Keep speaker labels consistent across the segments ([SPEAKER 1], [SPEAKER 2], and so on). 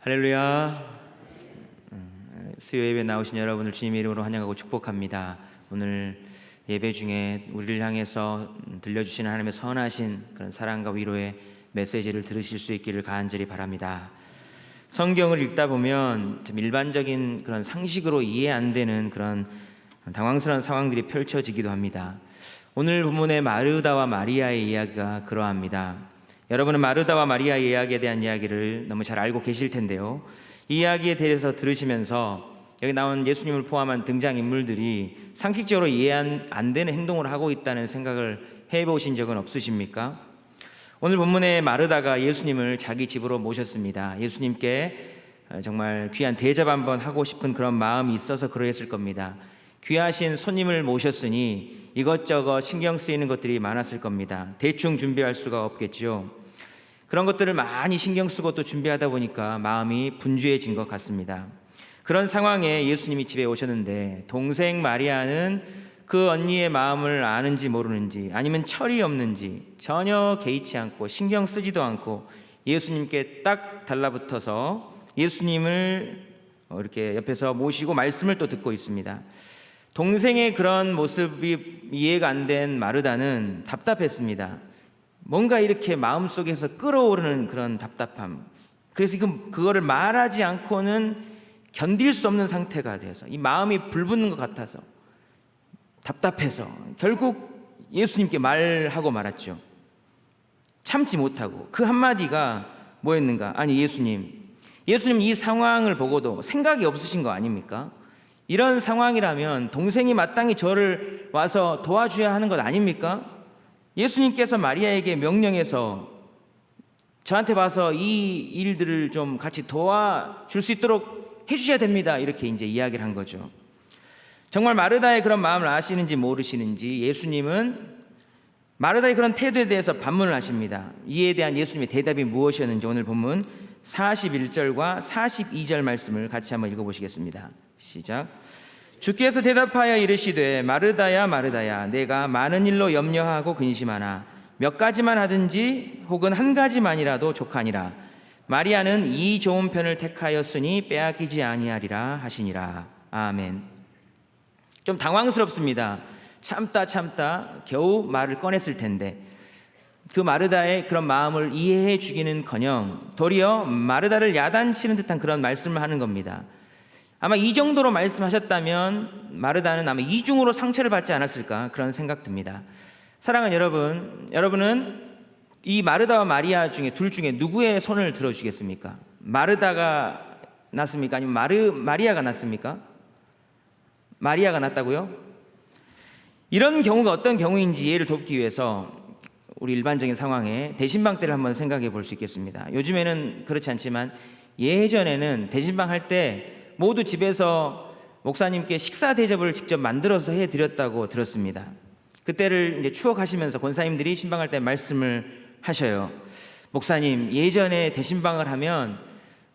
[SPEAKER 1] 할렐루야. 수요 예배 나오신 여러분을 주님의 이름으로 환영하고 축복합니다. 오늘 예배 중에 우리를 향해서 들려주시는 하나님의 선하신 그런 사랑과 위로의 메시지를 들으실 수 있기를 간절히 바랍니다. 성경을 읽다 보면 좀 일반적인 그런 상식으로 이해 안 되는 그런 당황스러운 상황들이 펼쳐지기도 합니다. 오늘 본문의 마르다와 마리아의 이야기가 그러합니다. 여러분은 마르다와 마리아의 이야기에 대한 이야기를 너무 잘 알고 계실 텐데요, 이 이야기에 대해서 들으시면서 여기 나온 예수님을 포함한 등장인물들이 상식적으로 이해 안 되는 행동을 하고 있다는 생각을 해보신 적은 없으십니까? 오늘 본문의 마르다가 예수님을 자기 집으로 모셨습니다. 예수님께 정말 귀한 대접 한번 하고 싶은 그런 마음이 있어서 그러했을 겁니다. 귀하신 손님을 모셨으니 이것저것 신경 쓰이는 것들이 많았을 겁니다. 대충 준비할 수가 없겠죠. 그런 것들을 많이 신경 쓰고 또 준비하다 보니까 마음이 분주해진 것 같습니다. 그런 상황에 예수님이 집에 오셨는데 동생 마리아는 그 언니의 마음을 아는지 모르는지 아니면 철이 없는지 전혀 개의치 않고 신경 쓰지도 않고 예수님께 딱 달라붙어서 예수님을 이렇게 옆에서 모시고 말씀을 또 듣고 있습니다. 동생의 그런 모습이 이해가 안 된 마르다는 답답했습니다. 뭔가 이렇게 마음속에서 끓어오르는 그런 답답함, 그래서 그거를 말하지 않고는 견딜 수 없는 상태가 돼서 이 마음이 불붙는 것 같아서 답답해서 결국 예수님께 말하고 말았죠. 참지 못하고 그 한마디가 뭐였는가? 아니 예수님 이 상황을 보고도 생각이 없으신 거 아닙니까? 이런 상황이라면 동생이 마땅히 저를 와서 도와줘야 하는 것 아닙니까? 예수님께서 마리아에게 명령해서 저한테 와서 이 일들을 좀 같이 도와줄 수 있도록 해주셔야 됩니다. 이렇게 이제 이야기를 한 거죠. 정말 마르다의 그런 마음을 아시는지 모르시는지 예수님은 마르다의 그런 태도에 대해서 반문을 하십니다. 이에 대한 예수님의 대답이 무엇이었는지 오늘 본문 41절과 42절 말씀을 같이 한번 읽어보시겠습니다. 시작. 주께서 대답하여 이르시되 마르다야 마르다야 내가 많은 일로 염려하고 근심하나 몇 가지만 하든지 혹은 한 가지만이라도 족하니라. 마리아는 이 좋은 편을 택하였으니 빼앗기지 아니하리라 하시니라. 아멘. 좀 당황스럽습니다. 참다 겨우 말을 꺼냈을 텐데 그 마르다의 그런 마음을 이해해 주기는커녕 도리어 마르다를 야단치는 듯한 그런 말씀을 하는 겁니다. 아마 이 정도로 말씀하셨다면 마르다는 아마 이중으로 상처를 받지 않았을까 그런 생각 듭니다. 사랑하는 여러분은 이 마르다와 마리아 중에 둘 중에 누구의 손을 들어주겠습니까? 마르다가 낫습니까? 아니면 마리아가 낫습니까? 마리아가 낫다고요? 이런 경우가 어떤 경우인지 이해를 돕기 위해서 우리 일반적인 상황에 대신방 때를 한번 생각해 볼 수 있겠습니다. 요즘에는 그렇지 않지만 예전에는 대신방 할 때 모두 집에서 목사님께 식사 대접을 직접 만들어서 해드렸다고 들었습니다. 그때를 이제 추억하시면서 권사님들이 신방할 때 말씀을 하셔요. 목사님 예전에 대신방을 하면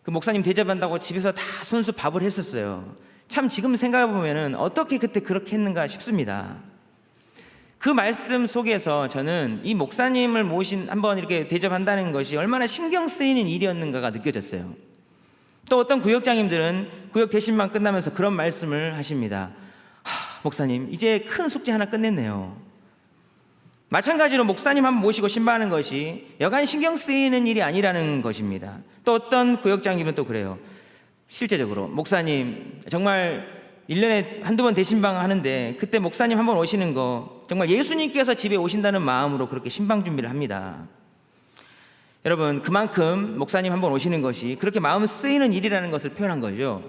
[SPEAKER 1] 그 목사님 대접한다고 집에서 다 손수 밥을 했었어요. 참 지금 생각해 보면은 어떻게 그때 그렇게 했는가 싶습니다. 그 말씀 속에서 저는 이 목사님을 한번 이렇게 대접한다는 것이 얼마나 신경 쓰이는 일이었는가가 느껴졌어요. 또 어떤 구역장님들은 구역 대신방 끝나면서 그런 말씀을 하십니다. 목사님 이제 큰 숙제 하나 끝냈네요. 마찬가지로 목사님 한번 모시고 신방하는 것이 여간 신경 쓰이는 일이 아니라는 것입니다. 또 어떤 구역장님은 또 그래요. 실제적으로 목사님 정말 1년에 한두 번 대신방 하는데 그때 목사님 한번 오시는 거 정말 예수님께서 집에 오신다는 마음으로 그렇게 신방 준비를 합니다. 여러분 그만큼 목사님 한번 오시는 것이 그렇게 마음 쓰이는 일이라는 것을 표현한 거죠.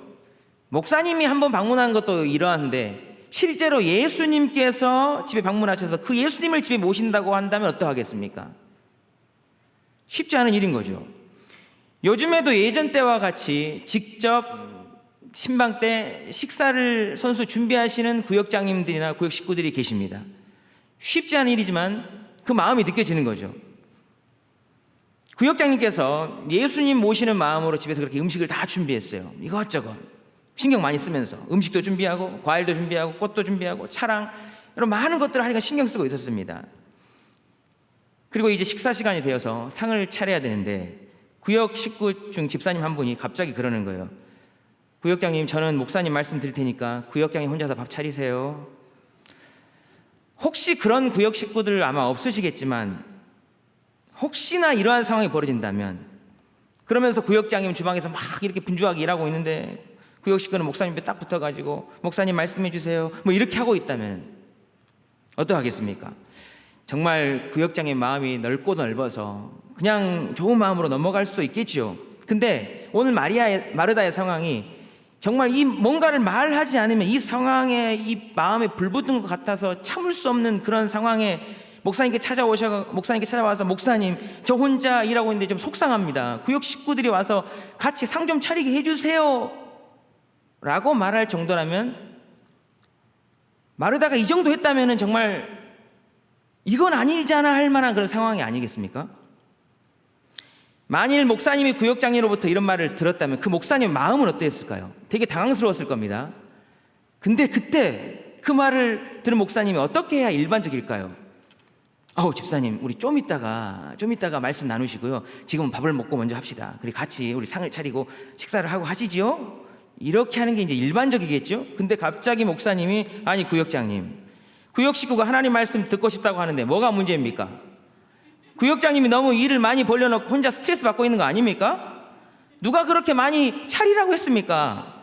[SPEAKER 1] 목사님이 한번 방문한 것도 이러한데 실제로 예수님께서 집에 방문하셔서 그 예수님을 집에 모신다고 한다면 어떠하겠습니까? 쉽지 않은 일인 거죠. 요즘에도 예전 때와 같이 직접 신방 때 식사를 선수 준비하시는 구역장님들이나 구역 식구들이 계십니다. 쉽지 않은 일이지만 그 마음이 느껴지는 거죠. 구역장님께서 예수님 모시는 마음으로 집에서 그렇게 음식을 다 준비했어요. 이것저것 신경 많이 쓰면서 음식도 준비하고 과일도 준비하고 꽃도 준비하고 차랑 이런 많은 것들을 하니까 신경 쓰고 있었습니다. 그리고 이제 식사 시간이 되어서 상을 차려야 되는데 구역 식구 중 집사님 한 분이 갑자기 그러는 거예요. 구역장님, 저는 목사님 말씀 드릴 테니까 구역장님 혼자서 밥 차리세요. 혹시 그런 구역 식구들 아마 없으시겠지만 혹시나 이러한 상황이 벌어진다면, 그러면서 구역장님 주방에서 막 이렇게 분주하게 일하고 있는데 구역 식구는 목사님 옆에 딱 붙어가지고 목사님 말씀해 주세요 뭐 이렇게 하고 있다면 어떠하겠습니까? 정말 구역장의 마음이 넓고 넓어서 그냥 좋은 마음으로 넘어갈 수도 있겠죠. 근데 오늘 마르다의 상황이 정말 이 뭔가를 말하지 않으면 이 상황에 이 마음에 불붙은 것 같아서 참을 수 없는 그런 상황에 목사님께 찾아와서 목사님, 저 혼자 일하고 있는데 좀 속상합니다. 구역 식구들이 와서 같이 상 좀 차리게 해주세요 라고 말할 정도라면, 마르다가 이 정도 했다면 정말 이건 아니잖아 할 만한 그런 상황이 아니겠습니까? 만일 목사님이 구역장로로부터 이런 말을 들었다면 그 목사님의 마음은 어땠을까요? 되게 당황스러웠을 겁니다. 근데 그때 그 말을 들은 목사님이 어떻게 해야 일반적일까요? 집사님, 우리 좀 이따가 말씀 나누시고요, 지금은 밥을 먹고 먼저 합시다. 그리고 같이 우리 상을 차리고 식사를 하고 하시지요? 이렇게 하는 게 이제 일반적이겠죠? 근데 갑자기 목사님이, 아니 구역장님, 구역 식구가 하나님 말씀 듣고 싶다고 하는데 뭐가 문제입니까? 구역장님이 너무 일을 많이 벌려놓고 혼자 스트레스 받고 있는 거 아닙니까? 누가 그렇게 많이 차리라고 했습니까?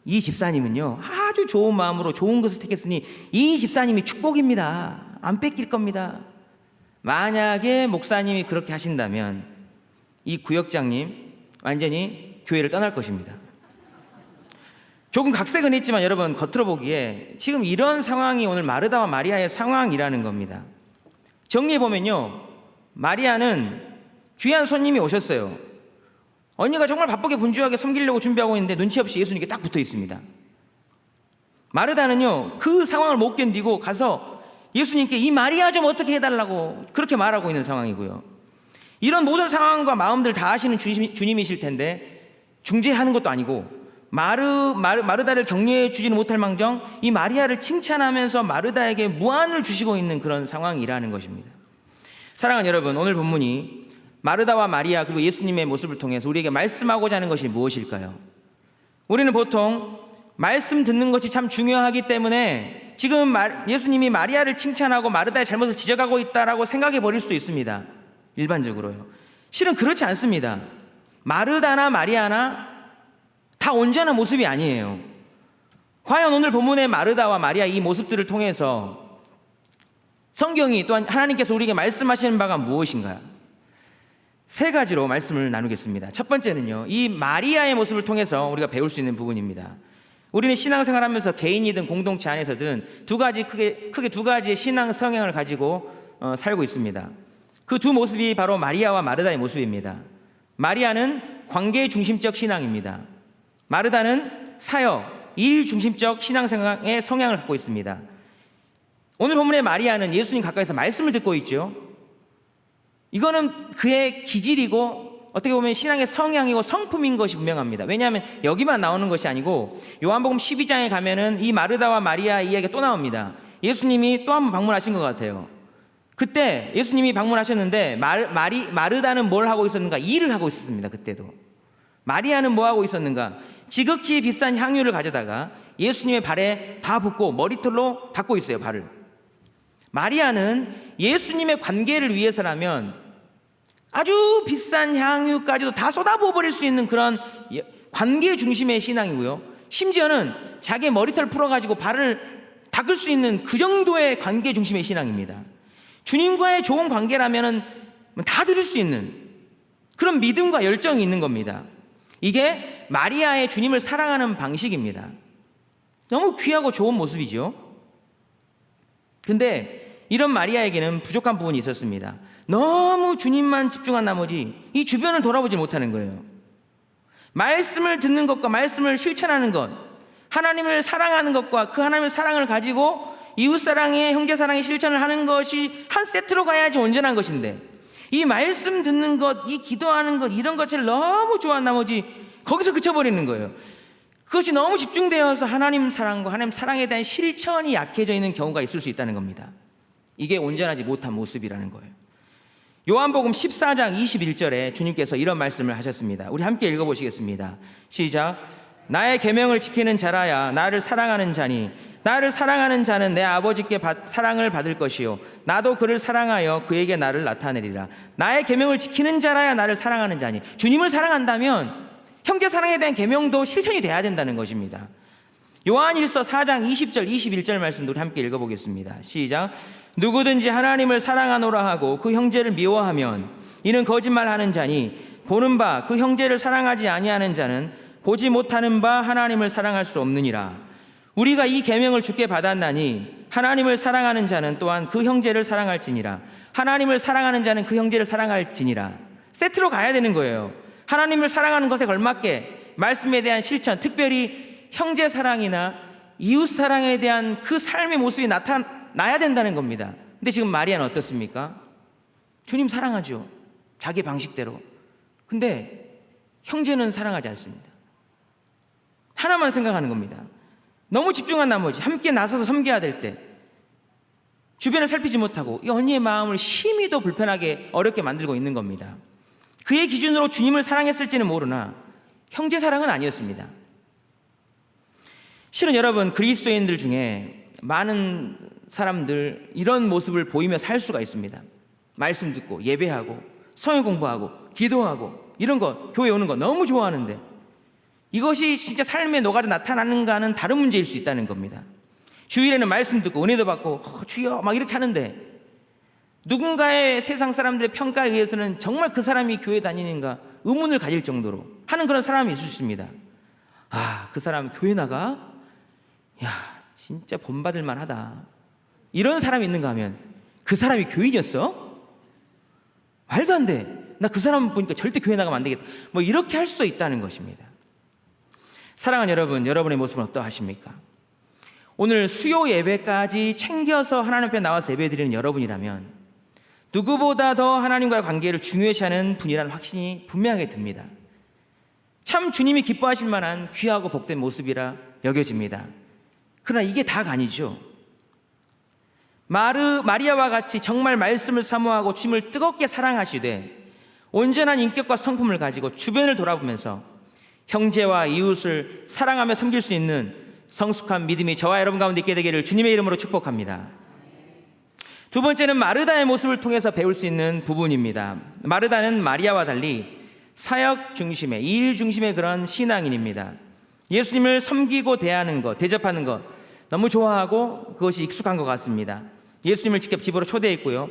[SPEAKER 1] 이 집사님은요, 아주 좋은 마음으로 좋은 것을 택했으니 이 집사님이 축복입니다. 안 뺏길 겁니다. 만약에 목사님이 그렇게 하신다면 이 구역장님 완전히 교회를 떠날 것입니다. 조금 각색은 했지만 여러분, 겉으로 보기에 지금 이런 상황이 오늘 마르다와 마리아의 상황이라는 겁니다. 정리해보면요, 마리아는 귀한 손님이 오셨어요. 언니가 정말 바쁘게 분주하게 섬기려고 준비하고 있는데 눈치 없이 예수님께 딱 붙어 있습니다. 마르다는요, 그 상황을 못 견디고 가서 예수님께 이 마리아 좀 어떻게 해달라고 그렇게 말하고 있는 상황이고요. 이런 모든 상황과 마음들 다 아시는 주님이실 텐데 중재하는 것도 아니고 마르다를 격려해 주지는 못할 망정 이 마리아를 칭찬하면서 마르다에게 무한을 주시고 있는 그런 상황이라는 것입니다. 사랑하는 여러분, 오늘 본문이 마르다와 마리아 그리고 예수님의 모습을 통해서 우리에게 말씀하고자 하는 것이 무엇일까요? 우리는 보통 말씀 듣는 것이 참 중요하기 때문에 지금 예수님이 마리아를 칭찬하고 마르다의 잘못을 지적하고 있다라고 생각해 버릴 수도 있습니다. 일반적으로요. 실은 그렇지 않습니다. 마르다나 마리아나 다 온전한 모습이 아니에요. 과연 오늘 본문의 마르다와 마리아 이 모습들을 통해서 성경이 또한 하나님께서 우리에게 말씀하시는 바가 무엇인가요? 세 가지로 말씀을 나누겠습니다. 첫 번째는요, 이 마리아의 모습을 통해서 우리가 배울 수 있는 부분입니다. 우리는 신앙생활하면서 개인이든 공동체 안에서든 크게 두 가지의 신앙 성향을 가지고 살고 있습니다. 그 두 모습이 바로 마리아와 마르다의 모습입니다. 마리아는 관계 중심적 신앙입니다. 마르다는 사역, 일 중심적 신앙생활의 성향을 갖고 있습니다. 오늘 본문의 마리아는 예수님 가까이서 말씀을 듣고 있죠. 이거는 그의 기질이고 어떻게 보면 신앙의 성향이고 성품인 것이 분명합니다. 왜냐하면 여기만 나오는 것이 아니고 요한복음 12장에 가면은 이 마르다와 마리아 이야기가 또 나옵니다. 예수님이 또 한 번 방문하신 것 같아요. 그때 예수님이 방문하셨는데 마르다는 뭘 하고 있었는가? 일을 하고 있었습니다. 그때도. 마리아는 뭐 하고 있었는가? 지극히 비싼 향유를 가져다가 예수님의 발에 다 붓고 머리털로 닦고 있어요, 발을. 마리아는 예수님의 관계를 위해서라면 아주 비싼 향유까지도 다 쏟아부어 버릴 수 있는 그런 관계 중심의 신앙이고요. 심지어는 자기의 머리털 풀어가지고 발을 닦을 수 있는 그 정도의 관계 중심의 신앙입니다. 주님과의 좋은 관계라면 다 드릴 수 있는 그런 믿음과 열정이 있는 겁니다. 이게 마리아의 주님을 사랑하는 방식입니다. 너무 귀하고 좋은 모습이죠. 근데 이런 마리아에게는 부족한 부분이 있었습니다. 너무 주님만 집중한 나머지 이 주변을 돌아보지 못하는 거예요. 말씀을 듣는 것과 말씀을 실천하는 것, 하나님을 사랑하는 것과 그 하나님의 사랑을 가지고 이웃사랑에 형제사랑에 실천을 하는 것이 한 세트로 가야지 온전한 것인데, 이 말씀 듣는 것, 이 기도하는 것, 이런 것을 너무 좋아한 나머지 거기서 그쳐버리는 거예요. 그것이 너무 집중되어서 하나님 사랑과 하나님 사랑에 대한 실천이 약해져 있는 경우가 있을 수 있다는 겁니다. 이게 온전하지 못한 모습이라는 거예요. 요한복음 14장 21절에 주님께서 이런 말씀을 하셨습니다. 우리 함께 읽어보시겠습니다. 시작. 나의 계명을 지키는 자라야 나를 사랑하는 자니 나를 사랑하는 자는 내 아버지께 사랑을 받을 것이요 나도 그를 사랑하여 그에게 나를 나타내리라. 나의 계명을 지키는 자라야 나를 사랑하는 자니, 주님을 사랑한다면 형제 사랑에 대한 계명도 실천이 돼야 된다는 것입니다. 요한일서 4장 20절 21절 말씀도 우리 함께 읽어보겠습니다. 시작. 누구든지 하나님을 사랑하노라 하고 그 형제를 미워하면 이는 거짓말하는 자니 보는 바 그 형제를 사랑하지 아니하는 자는 보지 못하는 바 하나님을 사랑할 수 없느니라. 우리가 이 계명을 주께 받았나니 하나님을 사랑하는 자는 또한 그 형제를 사랑할지니라. 하나님을 사랑하는 자는 그 형제를 사랑할지니라. 세트로 가야 되는 거예요. 하나님을 사랑하는 것에 걸맞게 말씀에 대한 실천, 특별히 형제 사랑이나 이웃 사랑에 대한 그 삶의 모습이 나타나야 된다는 겁니다. 근데 지금 마리아는 어떻습니까? 주님 사랑하죠, 자기 방식대로. 근데 형제는 사랑하지 않습니다. 하나만 생각하는 겁니다. 너무 집중한 나머지 함께 나서서 섬겨야 될 때 주변을 살피지 못하고 이 언니의 마음을 심히도 불편하게 어렵게 만들고 있는 겁니다. 그의 기준으로 주님을 사랑했을지는 모르나 형제 사랑은 아니었습니다. 실은 여러분, 그리스도인들 중에 많은 사람들 이런 모습을 보이며 살 수가 있습니다. 말씀 듣고 예배하고 성경 공부하고 기도하고 이런 거, 교회 오는 거 너무 좋아하는데 이것이 진짜 삶에 녹아져 나타나는가는 다른 문제일 수 있다는 겁니다. 주일에는 말씀 듣고 은혜도 받고 주여 막 이렇게 하는데 누군가의 세상 사람들의 평가에 의해서는 정말 그 사람이 교회 다니는가 의문을 가질 정도로 하는 그런 사람이 있을 수 있습니다. 아, 그 사람 교회 나가? 야, 진짜 본받을 만하다. 이런 사람이 있는가 하면 그 사람이 교인이었어? 말도 안 돼. 나 그 사람 보니까 절대 교회 나가면 안 되겠다. 뭐 이렇게 할 수도 있다는 것입니다. 사랑하는 여러분, 여러분의 모습은 어떠하십니까? 오늘 수요 예배까지 챙겨서 하나님 앞에 나와서 예배드리는 여러분이라면 누구보다 더 하나님과의 관계를 중요시하는 분이라는 확신이 분명하게 듭니다. 참 주님이 기뻐하실 만한 귀하고 복된 모습이라 여겨집니다. 그러나 이게 다가 아니죠. 마리아와 같이 정말 말씀을 사모하고 주님을 뜨겁게 사랑하시되 온전한 인격과 성품을 가지고 주변을 돌아보면서 형제와 이웃을 사랑하며 섬길 수 있는 성숙한 믿음이 저와 여러분 가운데 있게 되기를 주님의 이름으로 축복합니다. 두 번째는 마르다의 모습을 통해서 배울 수 있는 부분입니다. 마르다는 마리아와 달리 사역 중심의, 일 중심의 그런 신앙인입니다. 예수님을 섬기고 대하는 것, 대접하는 것 너무 좋아하고 그것이 익숙한 것 같습니다. 예수님을 직접 집으로 초대했고요.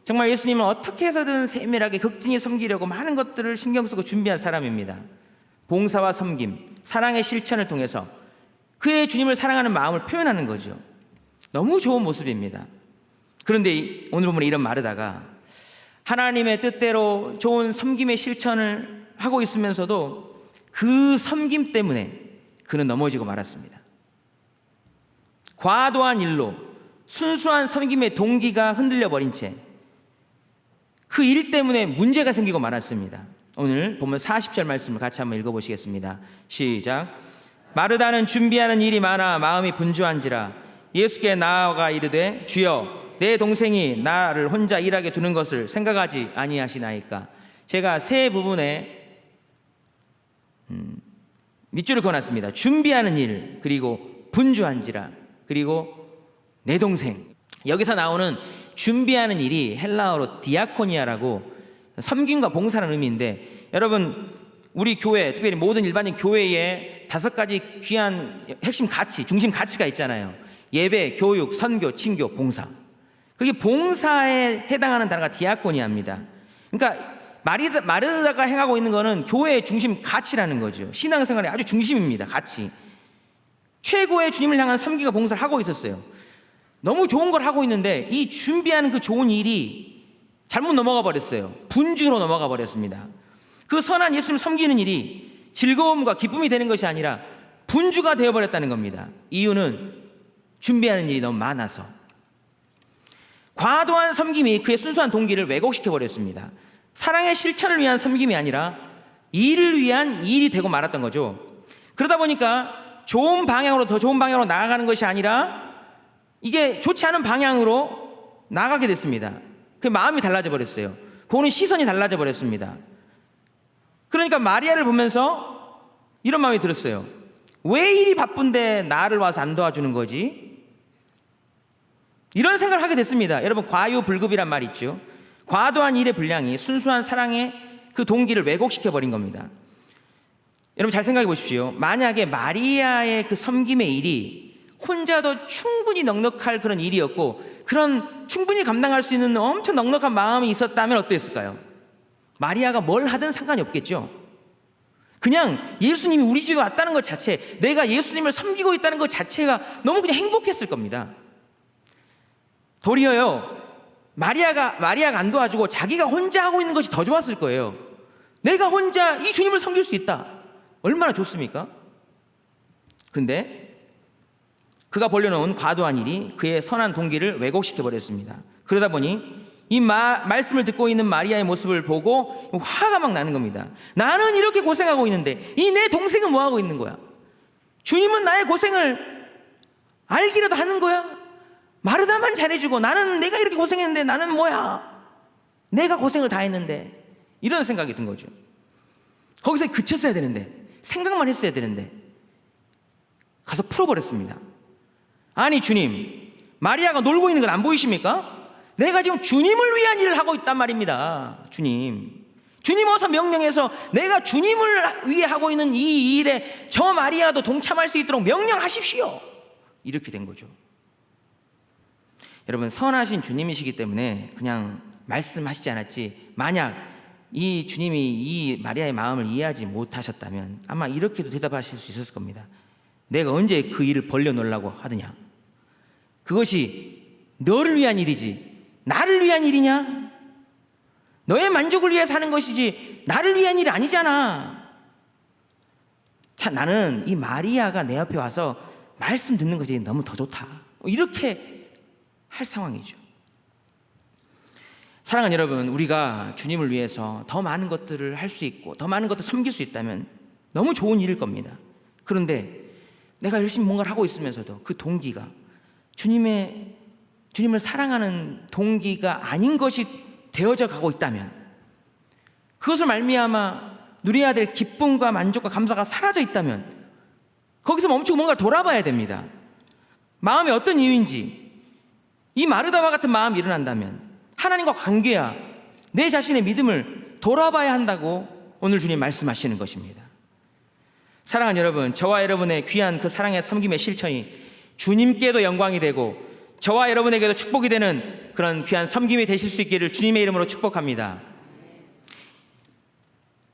[SPEAKER 1] 정말 예수님을 어떻게 해서든 세밀하게 극진히 섬기려고 많은 것들을 신경 쓰고 준비한 사람입니다. 봉사와 섬김, 사랑의 실천을 통해서 그의 주님을 사랑하는 마음을 표현하는 거죠. 너무 좋은 모습입니다. 그런데 오늘 보면 이런 마르다가 하나님의 뜻대로 좋은 섬김의 실천을 하고 있으면서도 그 섬김 때문에 그는 넘어지고 말았습니다. 과도한 일로 순수한 섬김의 동기가 흔들려 버린 채 그 일 때문에 문제가 생기고 말았습니다. 오늘 보면 40절 말씀을 같이 한번 읽어보시겠습니다. 시작. 마르다는 준비하는 일이 많아 마음이 분주한지라 예수께 나아가 이르되 주여 내 동생이 나를 혼자 일하게 두는 것을 생각하지 아니하시나이까. 제가 세 부분에 밑줄을 그어놨습니다. 준비하는 일, 그리고 분주한지라, 그리고 내 동생. 여기서 나오는 준비하는 일이 헬라어로 디아코니아라고 섬김과 봉사라는 의미인데, 여러분 우리 교회, 특별히 모든 일반인 교회에 5가지 귀한 핵심 가치, 중심 가치가 있잖아요. 예배, 교육, 선교, 친교, 봉사. 그게 봉사에 해당하는 단어가 디아코니아입니다. 그러니까 마르다가 행하고 있는 거는 교회의 중심 가치라는 거죠. 신앙생활의 아주 중심입니다. 가치. 최고의 주님을 향한 섬기가 봉사를 하고 있었어요. 너무 좋은 걸 하고 있는데 이 준비하는 그 좋은 일이 잘못 넘어가 버렸어요. 분주로 넘어가 버렸습니다. 그 선한 예수님을 섬기는 일이 즐거움과 기쁨이 되는 것이 아니라 분주가 되어버렸다는 겁니다. 이유는 준비하는 일이 너무 많아서. 과도한 섬김이 그의 순수한 동기를 왜곡시켜 버렸습니다. 사랑의 실천을 위한 섬김이 아니라 일을 위한 일이 되고 말았던 거죠. 그러다 보니까 좋은 방향으로, 더 좋은 방향으로 나아가는 것이 아니라 이게 좋지 않은 방향으로 나가게 됐습니다. 그 마음이 달라져 버렸어요. 보는 시선이 달라져 버렸습니다. 그러니까 마리아를 보면서 이런 마음이 들었어요. 왜 이리 바쁜데 나를 와서 안 도와주는 거지? 이런 생각을 하게 됐습니다. 여러분, 과유불급이란 말이 있죠. 과도한 일의 분량이 순수한 사랑의 그 동기를 왜곡시켜 버린 겁니다. 여러분, 잘 생각해 보십시오. 만약에 마리아의 그 섬김의 일이 혼자도 충분히 넉넉할 그런 일이었고, 그런 충분히 감당할 수 있는 엄청 넉넉한 마음이 있었다면 어땠을까요? 마리아가 뭘 하든 상관이 없겠죠. 그냥 예수님이 우리 집에 왔다는 것 자체, 내가 예수님을 섬기고 있다는 것 자체가 너무 그냥 행복했을 겁니다. 도리어요, 마리아가 안 도와주고 자기가 혼자 하고 있는 것이 더 좋았을 거예요. 내가 혼자 이 주님을 섬길 수 있다. 얼마나 좋습니까? 근데 그가 벌려놓은 과도한 일이 그의 선한 동기를 왜곡시켜 버렸습니다. 그러다 보니 이 말씀을 듣고 있는 마리아의 모습을 보고 화가 막 나는 겁니다. 나는 이렇게 고생하고 있는데 이 내 동생은 뭐하고 있는 거야? 주님은 나의 고생을 알기라도 하는 거야? 마르다만 잘해주고 나는 내가 이렇게 고생했는데 나는 뭐야? 내가 고생을 다 했는데. 이런 생각이 든 거죠. 거기서 그쳤어야 되는데, 생각만 했어야 되는데 가서 풀어버렸습니다. 아니 주님, 마리아가 놀고 있는 건 안 보이십니까? 내가 지금 주님을 위한 일을 하고 있단 말입니다. 주님 어서 명령해서 내가 주님을 위해 하고 있는 이 일에 저 마리아도 동참할 수 있도록 명령하십시오. 이렇게 된 거죠. 여러분, 선하신 주님이시기 때문에 그냥 말씀하시지 않았지, 만약 이 주님이 이 마리아의 마음을 이해하지 못하셨다면 아마 이렇게도 대답하실 수 있었을 겁니다. 내가 언제 그 일을 벌려놓으려고 하느냐? 그것이 너를 위한 일이지 나를 위한 일이냐? 너의 만족을 위해서 하는 것이지 나를 위한 일이 아니잖아. 참, 나는 이 마리아가 내 옆에 와서 말씀 듣는 것이 너무 더 좋다. 이렇게 할 상황이죠. 사랑하는 여러분, 우리가 주님을 위해서 더 많은 것들을 할 수 있고 더 많은 것들을 섬길 수 있다면 너무 좋은 일일 겁니다. 그런데 내가 열심히 뭔가를 하고 있으면서도 그 동기가 주님을 사랑하는 동기가 아닌 것이 되어져 가고 있다면, 그것을 말미암아 누려야 될 기쁨과 만족과 감사가 사라져 있다면 거기서 멈추고 뭔가 돌아봐야 됩니다. 마음이 어떤 이유인지, 이 마르다와 같은 마음이 일어난다면 하나님과 관계야 내 자신의 믿음을 돌아봐야 한다고 오늘 주님 말씀하시는 것입니다. 사랑하는 여러분, 저와 여러분의 귀한 그 사랑의 섬김의 실천이 주님께도 영광이 되고 저와 여러분에게도 축복이 되는 그런 귀한 섬김이 되실 수 있기를 주님의 이름으로 축복합니다.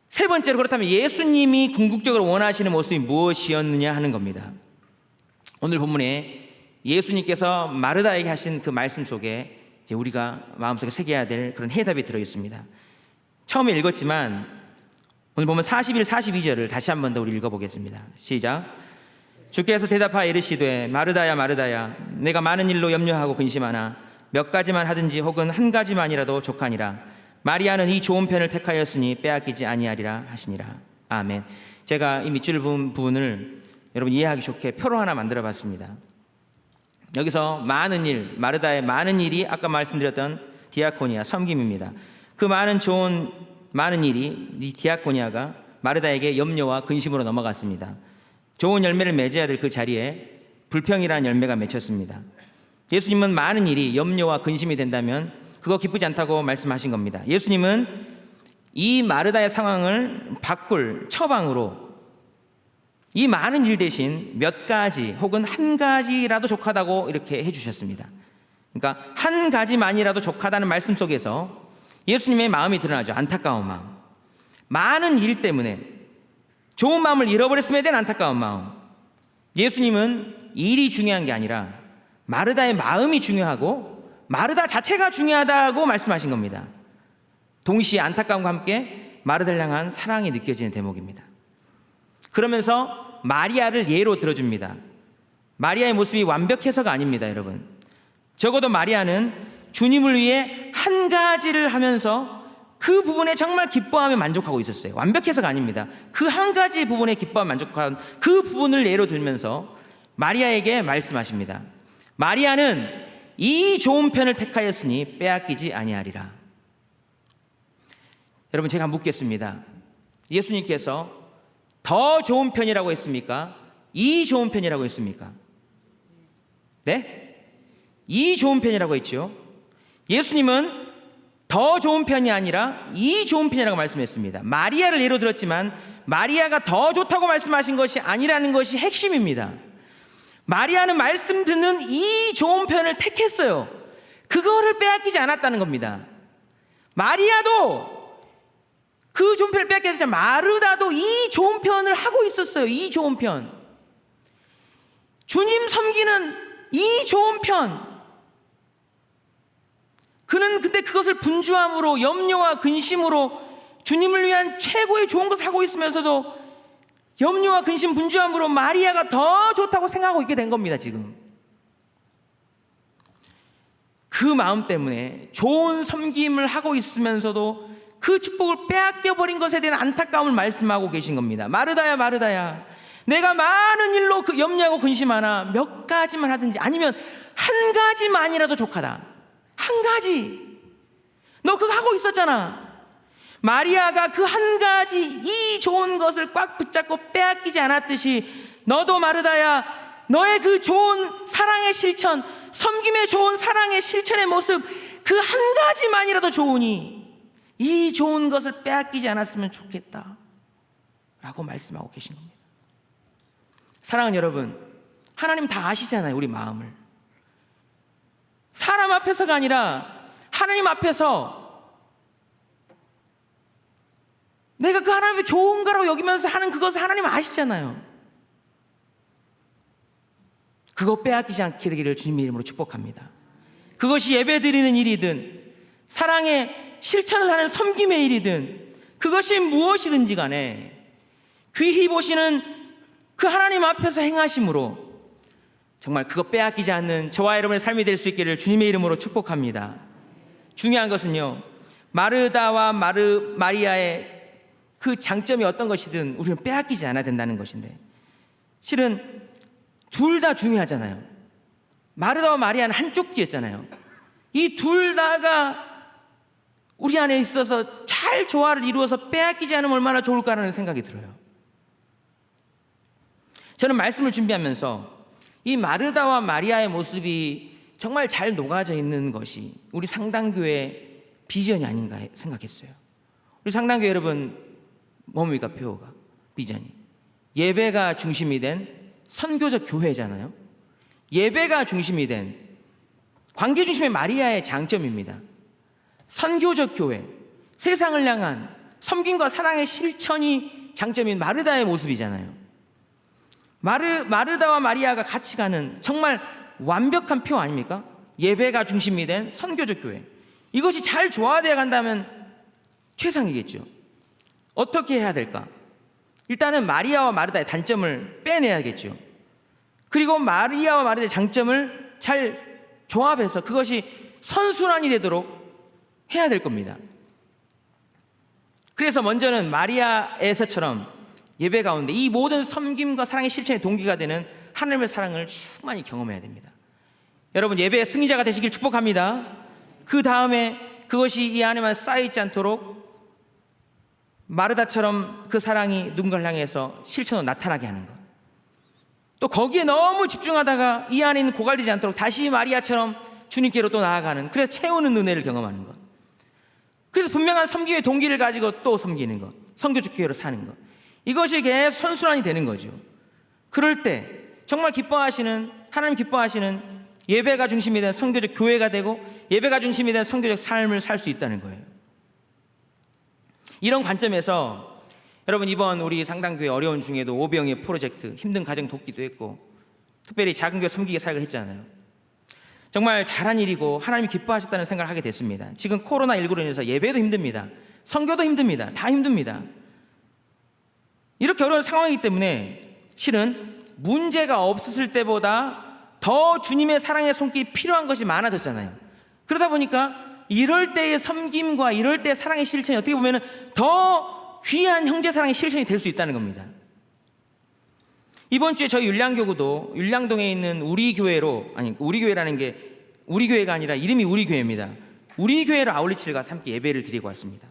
[SPEAKER 1] 세 번째로, 그렇다면 예수님이 궁극적으로 원하시는 모습이 무엇이었느냐 하는 겁니다. 오늘 본문에 예수님께서 마르다에게 하신 그 말씀 속에 이제 우리가 마음속에 새겨야 될 그런 해답이 들어 있습니다. 처음에 읽었지만 오늘 보면 41, 42절을 다시 한 번 더 우리 읽어보겠습니다. 시작. 주께서 대답하여 이르시되 마르다야 마르다야, 내가 많은 일로 염려하고 근심하나 몇 가지만 하든지 혹은 한 가지만이라도 족하니라. 마리아는 이 좋은 편을 택하였으니 빼앗기지 아니하리라 하시니라. 아멘. 제가 이 밑줄 부분을 여러분 이해하기 좋게 표로 하나 만들어 봤습니다. 여기서 많은 일, 마르다의 많은 일이 아까 말씀드렸던 디아코니아, 섬김입니다. 그 많은 일이 이 디아코니아가 마르다에게 염려와 근심으로 넘어갔습니다. 좋은 열매를 맺어야 될 그 자리에 불평이라는 열매가 맺혔습니다. 예수님은 많은 일이 염려와 근심이 된다면 그거 기쁘지 않다고 말씀하신 겁니다. 예수님은 이 마르다의 상황을 바꿀 처방으로 이 많은 일 대신 몇 가지 혹은 한 가지라도 족하다고 이렇게 해주셨습니다. 그러니까 한 가지만이라도 족하다는 말씀 속에서 예수님의 마음이 드러나죠. 안타까운 마음, 많은 일 때문에 좋은 마음을 잃어버렸음에 대한 안타까운 마음. 예수님은 일이 중요한 게 아니라 마르다의 마음이 중요하고 마르다 자체가 중요하다고 말씀하신 겁니다. 동시에 안타까움과 함께 마르다를 향한 사랑이 느껴지는 대목입니다. 그러면서 마리아를 예로 들어줍니다. 마리아의 모습이 완벽해서가 아닙니다, 여러분. 적어도 마리아는 주님을 위해 한 가지를 하면서 그 부분에 정말 기뻐하며 만족하고 있었어요. 완벽해서가 아닙니다. 그 한 가지 부분에 기뻐하며 만족한 그 부분을 예로 들면서 마리아에게 말씀하십니다. 마리아는 이 좋은 편을 택하였으니 빼앗기지 아니하리라. 여러분, 제가 묻겠습니다. 예수님께서 더 좋은 편이라고 했습니까? 이 좋은 편이라고 했습니까? 네? 이 좋은 편이라고 했죠. 예수님은 더 좋은 편이 아니라 이 좋은 편이라고 말씀했습니다. 마리아를 예로 들었지만 마리아가 더 좋다고 말씀하신 것이 아니라는 것이 핵심입니다. 마리아는 말씀 듣는 이 좋은 편을 택했어요. 그거를 빼앗기지 않았다는 겁니다. 마리아도 그 좋은 편을 빼앗기지 않았지만 마르다도 이 좋은 편을 하고 있었어요. 이 좋은 편. 주님 섬기는 이 좋은 편. 그는 그때 그것을 분주함으로, 염려와 근심으로 주님을 위한 최고의 좋은 것을 하고 있으면서도 염려와 근심, 분주함으로 마리아가 더 좋다고 생각하고 있게 된 겁니다. 지금 그 마음 때문에 좋은 섬김을 하고 있으면서도 그 축복을 빼앗겨버린 것에 대한 안타까움을 말씀하고 계신 겁니다. 마르다야, 마르다야, 내가 많은 일로 염려하고 근심하나 몇 가지만 하든지, 아니면 한 가지만이라도 족하다. 한 가지. 너 그거 하고 있었잖아. 마리아가 그 한 가지, 이 좋은 것을 꽉 붙잡고 빼앗기지 않았듯이 너도 마르다야, 너의 그 좋은 사랑의 실천, 섬김의 좋은 사랑의 실천의 모습, 그 한 가지만이라도 좋으니 이 좋은 것을 빼앗기지 않았으면 좋겠다 라고 말씀하고 계신 겁니다. 사랑하는 여러분, 하나님 다 아시잖아요. 우리 마음을. 사람 앞에서가 아니라 하나님 앞에서 내가 그 하나님의 좋은 거라고 여기면서 하는 그것을 하나님 아시잖아요. 그거 빼앗기지 않게 되기를 주님의 이름으로 축복합니다. 그것이 예배드리는 일이든 사랑의 실천을 하는 섬김의 일이든 그것이 무엇이든지 간에 귀히 보시는 그 하나님 앞에서 행하심으로 정말 그거 빼앗기지 않는 저와 여러분의 삶이 될 수 있기를 주님의 이름으로 축복합니다. 중요한 것은요, 마르다와 마리아의 그 장점이 어떤 것이든 우리는 빼앗기지 않아야 된다는 것인데, 실은 둘 다 중요하잖아요. 마르다와 마리아는 한쪽 뒤였잖아요. 이 둘 다가 우리 안에 있어서 잘 조화를 이루어서 빼앗기지 않으면 얼마나 좋을까라는 생각이 들어요. 저는 말씀을 준비하면서 이 마르다와 마리아의 모습이 정말 잘 녹아져 있는 것이 우리 상당교회 비전이 아닌가 생각했어요. 우리 상당교회 여러분, 뭡니까 표어가? 비전이 예배가 중심이 된 선교적 교회잖아요. 예배가 중심이 된 관계 중심의 마리아의 장점입니다. 선교적 교회, 세상을 향한 섬김과 사랑의 실천이 장점인 마르다의 모습이잖아요. 마르다와 마리아가 같이 가는 정말 완벽한 표 아닙니까? 예배가 중심이 된 선교적 교회. 이것이 잘 조화되어 간다면 최상이겠죠. 어떻게 해야 될까? 일단은 마리아와 마르다의 단점을 빼내야겠죠. 그리고 마리아와 마르다의 장점을 잘 조합해서 그것이 선순환이 되도록 해야 될 겁니다. 그래서 먼저는 마리아에서처럼 예배 가운데 이 모든 섬김과 사랑의 실천의 동기가 되는 하나님의 사랑을 충만히 경험해야 됩니다. 여러분, 예배의 승리자가 되시길 축복합니다. 그 다음에 그것이 이 안에만 쌓여있지 않도록 마르다처럼 그 사랑이 누군가를 향해서 실천으로 나타나게 하는 것, 또 거기에 너무 집중하다가 이 안에 있는 고갈되지 않도록 다시 마리아처럼 주님께로 또 나아가는, 그래서 채우는 은혜를 경험하는 것, 그래서 분명한 섬김의 동기를 가지고 또 섬기는 것, 선교적 교회로 사는 것, 이것이 계속 선순환이 되는 거죠. 그럴 때 정말 기뻐하시는, 하나님 기뻐하시는 예배가 중심이 된 선교적 교회가 되고 예배가 중심이 된 선교적 삶을 살 수 있다는 거예요. 이런 관점에서 여러분, 이번 우리 상당교회 어려운 중에도 오병의 프로젝트, 힘든 가정 돕기도 했고 특별히 작은 교회 섬기기 사역을 했잖아요. 정말 잘한 일이고 하나님이 기뻐하셨다는 생각을 하게 됐습니다. 지금 코로나19로 인해서 예배도 힘듭니다. 선교도 힘듭니다. 다 힘듭니다. 이렇게 어려운 상황이기 때문에 실은 문제가 없었을 때보다 더 주님의 사랑의 손길이 필요한 것이 많아졌잖아요. 그러다 보니까 이럴 때의 섬김과 이럴 때의 사랑의 실천이 어떻게 보면 더 귀한 형제 사랑의 실천이 될 수 있다는 겁니다. 이번 주에 저희 율량교구도 율량동에 있는 우리 교회로, 아니 우리 교회라는 게 우리 교회가 아니라 이름이 우리 교회입니다. 우리 교회로 아울리치를 가서 함께 예배를 드리고 왔습니다.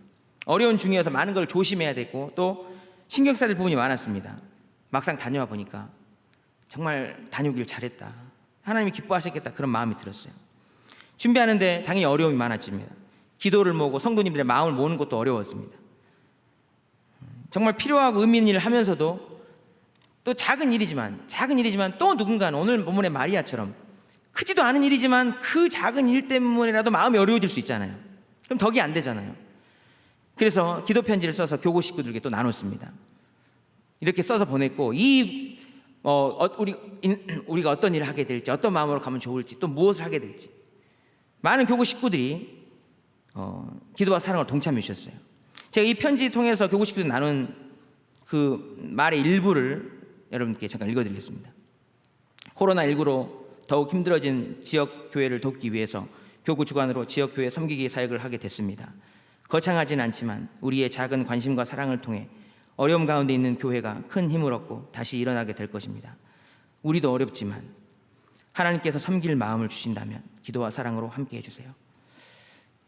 [SPEAKER 1] 어려운 중이어서 많은 걸 조심해야 됐고 또 신경 써야 될 부분이 많았습니다. 막상 다녀와 보니까 정말 다녀오길 잘했다, 하나님이 기뻐하셨겠다, 그런 마음이 들었어요. 준비하는데 당연히 어려움이 많았습니다. 기도를 모으고 성도님들의 마음을 모으는 것도 어려웠습니다. 정말 필요하고 의미 있는 일을 하면서도 또 작은 일이지만 또 누군가는 오늘 본문의 마리아처럼 크지도 않은 일이지만 그 작은 일 때문에라도 마음이 어려워질 수 있잖아요. 그럼 덕이 안 되잖아요. 그래서 기도 편지를 써서 교구 식구들에게 또 나눴습니다. 이렇게 써서 보냈고 우리가 어떤 일을 하게 될지, 어떤 마음으로 가면 좋을지, 또 무엇을 하게 될지 많은 교구 식구들이 기도와 사랑을 동참해 주셨어요. 제가 이 편지 통해서 교구 식구들 나눈 그 말의 일부를 여러분께 잠깐 읽어드리겠습니다. 코로나19로 더욱 힘들어진 지역 교회를 돕기 위해서 교구 주관으로 지역 교회 섬기기 사역을 하게 됐습니다. 거창하진 않지만 우리의 작은 관심과 사랑을 통해 어려움 가운데 있는 교회가 큰 힘을 얻고 다시 일어나게 될 것입니다. 우리도 어렵지만 하나님께서 섬길 마음을 주신다면 기도와 사랑으로 함께 해주세요.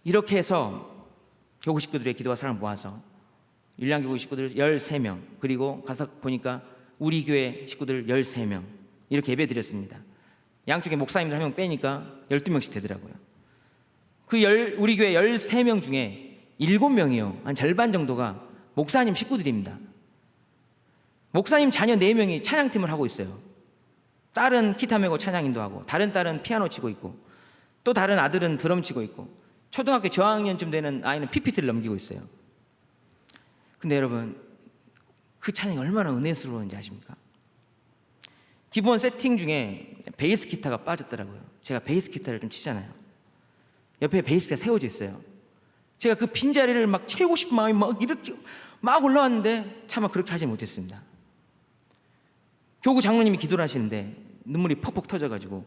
[SPEAKER 1] 이렇게 해서 교구 식구들의 기도와 사랑을 모아서 일량교구 식구들 13명, 그리고 가서 보니까 우리 교회 식구들 13명 이렇게 예배 드렸습니다. 양쪽에 목사님들 1명 빼니까 12명씩 되더라고요. 우리 교회 13명 중에 7명이요, 한 절반 정도가 목사님 식구들입니다. 목사님 자녀 4명이 찬양팀을 하고 있어요. 딸은 기타 메고 찬양 인도하고, 다른 딸은 피아노 치고 있고, 또 다른 아들은 드럼 치고 있고, 초등학교 저학년쯤 되는 아이는 PPT를 넘기고 있어요. 근데 여러분, 그 찬양이 얼마나 은혜스러운지 아십니까? 기본 세팅 중에 베이스 기타가 빠졌더라고요. 제가 베이스 기타를 좀 치잖아요. 옆에 베이스 기타가 세워져 있어요. 제가 그 빈자리를 막 채우고 싶은 마음이 막 이렇게 막 올라왔는데 차마 그렇게 하지 못했습니다. 교구 장로님이 기도를 하시는데 눈물이 퍽퍽 터져가지고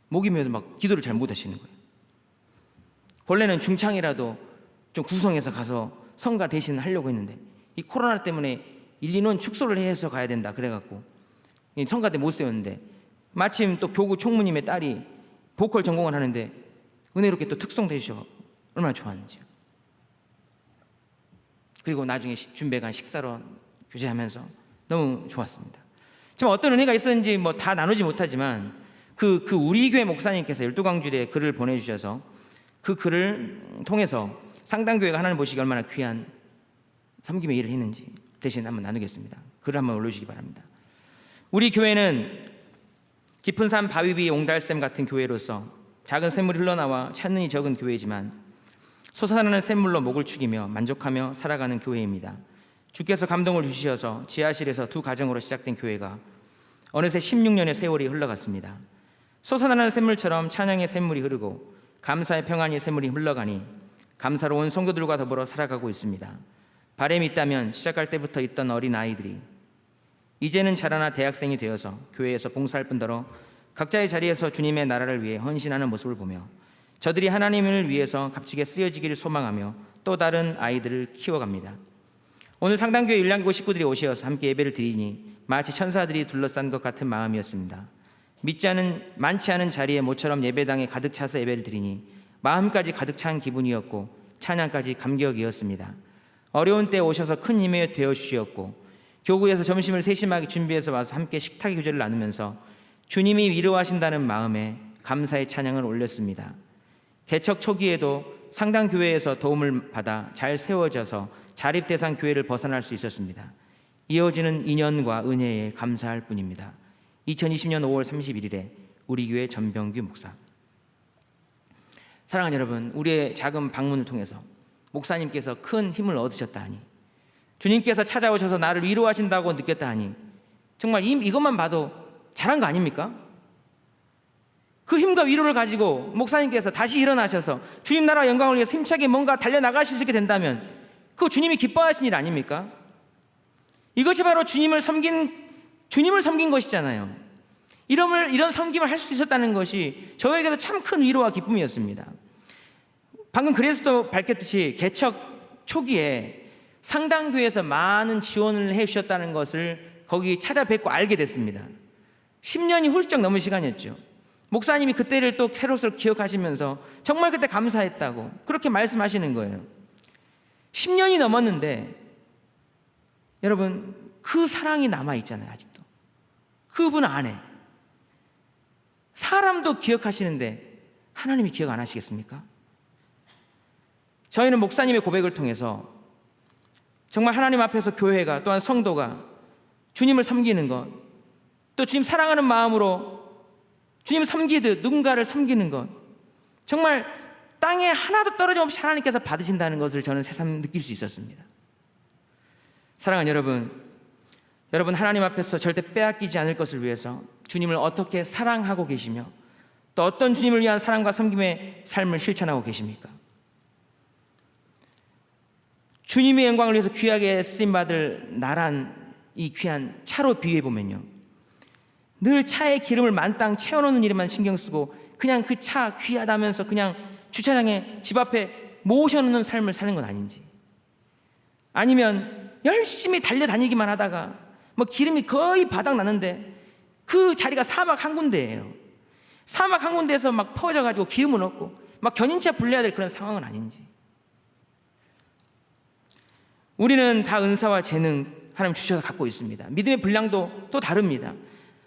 [SPEAKER 1] 목이 메어서 막 기도를 잘 못하시는 거예요. 원래는 중창이라도 좀 구성해서 가서 성가 대신 하려고 했는데 이 코로나 때문에 1, 2년 축소를 해서 가야 된다 그래갖고 성가대 못 세웠는데, 마침 또 교구 총무님의 딸이 보컬 전공을 하는데 은혜롭게 또 특성대 주셔서 얼마나 좋았는지요. 그리고 나중에 준비간 식사로 교제하면서 너무 좋았습니다. 참 어떤 은혜가 있었는지 뭐 다 나누지 못하지만 그 우리 교회 목사님께서 12강줄에 글을 보내주셔서 그 글을 통해서 상당교회가 하나님 보시기 얼마나 귀한 섬김의 일을 했는지 대신 한번 나누겠습니다. 글을 한번 올려주시기 바랍니다. 우리 교회는 깊은 산 바위 위의 옹달샘 같은 교회로서 작은 샘물이 흘러나와 찬능이 적은 교회지만 솟아나는 샘물로 목을 축이며 만족하며 살아가는 교회입니다. 주께서 감동을 주시어서 지하실에서 2가정으로 시작된 교회가 어느새 16년의 세월이 흘러갔습니다. 솟아나는 샘물처럼 찬양의 샘물이 흐르고 감사의 평안의 샘물이 흘러가니 감사로운 성도들과 더불어 살아가고 있습니다. 바람이 있다면 시작할 때부터 있던 어린 아이들이 이제는 자라나 대학생이 되어서 교회에서 봉사할 뿐더러 각자의 자리에서 주님의 나라를 위해 헌신하는 모습을 보며 저들이 하나님을 위해서 값지게 쓰여지기를 소망하며 또 다른 아이들을 키워갑니다. 오늘 상당교회 일량교구 식구들이 오셔서 함께 예배를 드리니 마치 천사들이 둘러싼 것 같은 마음이었습니다. 많지 않은 자리에 모처럼 예배당에 가득 차서 예배를 드리니 마음까지 가득 찬 기분이었고 찬양까지 감격이었습니다. 어려운 때에 오셔서 큰 힘이 되어 주시었고 교구에서 점심을 세심하게 준비해서 와서 함께 식탁의 교제를 나누면서 주님이 위로하신다는 마음에 감사의 찬양을 올렸습니다. 개척 초기에도 상당교회에서 도움을 받아 잘 세워져서 자립대상 교회를 벗어날 수 있었습니다. 이어지는 인연과 은혜에 감사할 뿐입니다. 2020년 5월 31일에 우리 교회 전병규 목사. 사랑하는 여러분, 우리의 작은 방문을 통해서 목사님께서 큰 힘을 얻으셨다 하니, 주님께서 찾아오셔서 나를 위로하신다고 느꼈다 하니 정말 이것만 봐도 잘한 거 아닙니까? 그 힘과 위로를 가지고 목사님께서 다시 일어나셔서 주님 나라 영광을 위해서 힘차게 뭔가 달려나가실 수 있게 된다면 그거 주님이 기뻐하신 일 아닙니까? 이것이 바로 주님을 섬긴 것이잖아요. 이런 섬김을 할 수 있었다는 것이 저에게도 참 큰 위로와 기쁨이었습니다. 방금 그래서도 밝혔듯이 개척 초기에 상당교회에서 많은 지원을 해주셨다는 것을 거기 찾아뵙고 알게 됐습니다. 10년이 훌쩍 넘은 시간이었죠. 목사님이 그때를 또 새록새록 기억하시면서 정말 그때 감사했다고 그렇게 말씀하시는 거예요. 10년이 넘었는데 여러분 그 사랑이 남아있잖아요. 아직도 그분 안에. 사람도 기억하시는데 하나님이 기억 안 하시겠습니까? 저희는 목사님의 고백을 통해서 정말 하나님 앞에서 교회가 또한 성도가 주님을 섬기는 것, 또 주님 사랑하는 마음으로 주님 섬기듯 누군가를 섬기는 것, 정말 땅에 하나도 떨어짐 없이 하나님께서 받으신다는 것을 저는 새삼 느낄 수 있었습니다. 사랑하는 여러분 하나님 앞에서 절대 빼앗기지 않을 것을 위해서 주님을 어떻게 사랑하고 계시며 또 어떤 주님을 위한 사랑과 섬김의 삶을 실천하고 계십니까? 주님의 영광을 위해서 귀하게 쓰임받을 나란 이 귀한 차로 비유해보면요, 늘 차에 기름을 만땅 채워놓는 일에만 신경 쓰고 그냥 그 차 귀하다면서 그냥 주차장에 집 앞에 모셔놓는 삶을 사는 건 아닌지, 아니면 열심히 달려다니기만 하다가 뭐 기름이 거의 바닥 나는데 그 자리가 사막 한 군데예요. 사막 한 군데에서 막 퍼져가지고 기름은 없고 막 견인차 불려야 될 그런 상황은 아닌지. 우리는 다 은사와 재능 하나님 주셔서 갖고 있습니다. 믿음의 분량도 또 다릅니다.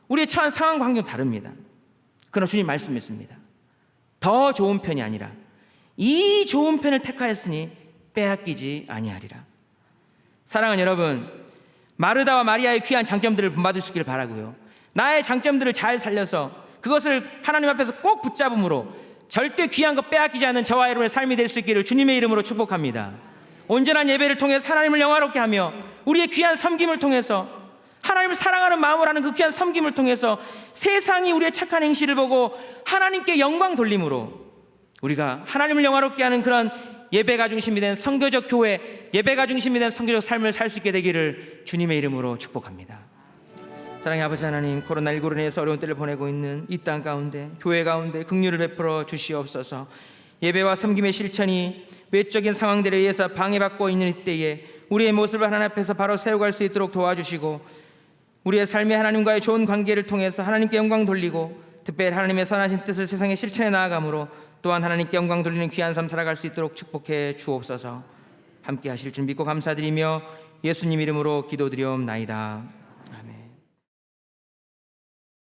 [SPEAKER 1] 우리의 처한 상황과 환경도 다릅니다. 그러나 주님 말씀했습니다. 더 좋은 편이 아니라 이 좋은 편을 택하였으니 빼앗기지 아니하리라. 사랑하는 여러분, 마르다와 마리아의 귀한 장점들을 본받을 수 있기를 바라고요, 나의 장점들을 잘 살려서 그것을 하나님 앞에서 꼭 붙잡음으로 절대 귀한 것 빼앗기지 않는 저와 여러분의 삶이 될 수 있기를 주님의 이름으로 축복합니다. 온전한 예배를 통해서 하나님을 영화롭게 하며 우리의 귀한 섬김을 통해서 하나님을 사랑하는 마음을 하는 그 귀한 섬김을 통해서 세상이 우리의 착한 행실을 보고 하나님께 영광 돌림으로 우리가 하나님을 영화롭게 하는 그런 예배가 중심이 된 선교적 교회, 예배가 중심이 된 선교적 삶을 살 수 있게 되기를 주님의 이름으로 축복합니다. 사랑의 아버지 하나님, 코로나19로 인해서 어려운 때를 보내고 있는 이 땅 가운데, 교회 가운데 긍휼을 베풀어 주시옵소서. 예배와 섬김의 실천이 외적인 상황들에 의해서 방해받고 있는 이때에 우리의 모습을 하나님 앞에서 바로 세워갈 수 있도록 도와주시고, 우리의 삶의 하나님과의 좋은 관계를 통해서 하나님께 영광 돌리고 특별히 하나님의 선하신 뜻을 세상에 실천해 나아가므로 또한 하나님께 영광 돌리는 귀한 삶 살아갈 수 있도록 축복해 주옵소서. 함께 하실 줄 믿고 감사드리며 예수님 이름으로 기도드리옵나이다.